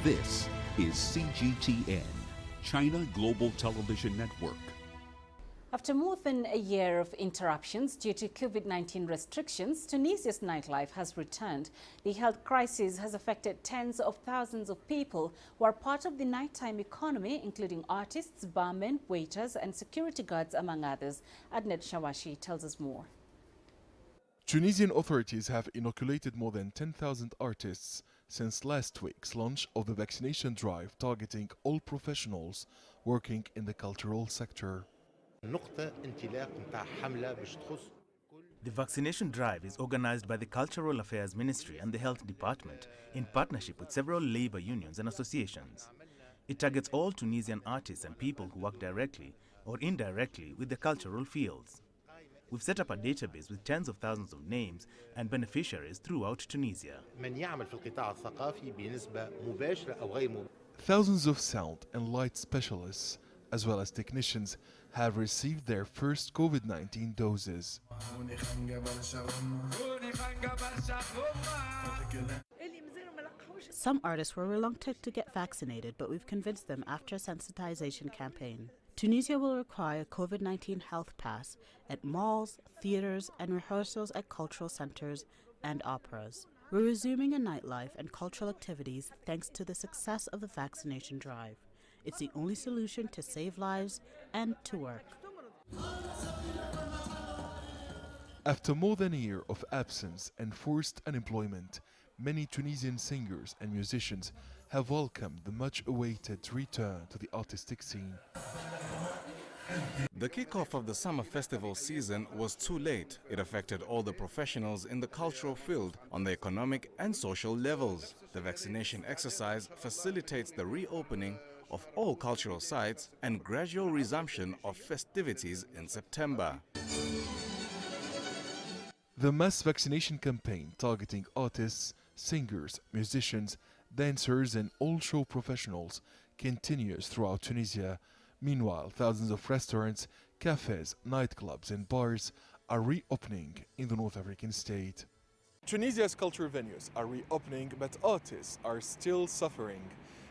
This is CGTN, China Global Television Network. After more than a year of interruptions due to COVID-19 restrictions, Tunisia's nightlife has returned. The health crisis has affected tens of thousands of people who are part of the nighttime economy, including artists, barmen, waiters and security guards, among others. Adnet Shawashi tells us more. Tunisian authorities have inoculated more than 10,000 artists since last week's launch of the vaccination drive targeting all professionals working in the cultural sector. The vaccination drive is organized by the Cultural Affairs Ministry and the Health Department in partnership with several labor unions and associations. It targets all Tunisian artists and people who work directly or indirectly with the cultural fields. We've set up a database with tens of thousands of names and beneficiaries throughout Tunisia. Thousands of sound and light specialists, as well as technicians, have received their first COVID-19 doses. Some artists were reluctant to get vaccinated, but we've convinced them after a sensitization campaign. Tunisia will require a COVID-19 health pass at malls, theaters, and rehearsals at cultural centers and operas. We're resuming a nightlife and cultural activities thanks to the success of the vaccination drive. It's the only solution to save lives and to work. After more than a year of absence and forced unemployment, many Tunisian singers and musicians have welcomed the much-awaited return to the artistic scene. The kickoff of the summer festival season was too late. It affected all the professionals in the cultural field on the economic and social levels. The vaccination exercise facilitates the reopening of all cultural sites and gradual resumption of festivities in September. The mass vaccination campaign targeting artists, singers, musicians, dancers and all show professionals continues throughout Tunisia. Meanwhile, thousands of restaurants, cafes, nightclubs and bars are reopening in the North African state. Tunisia's cultural venues are reopening, but artists are still suffering.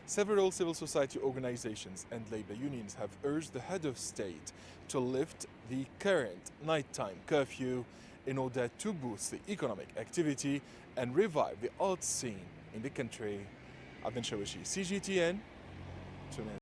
Several civil society organizations and labor unions have urged the head of state to lift the current nighttime curfew in order to boost the economic activity and revive the arts scene in the country. Adnan Shawashi, CGTN, Tunisia.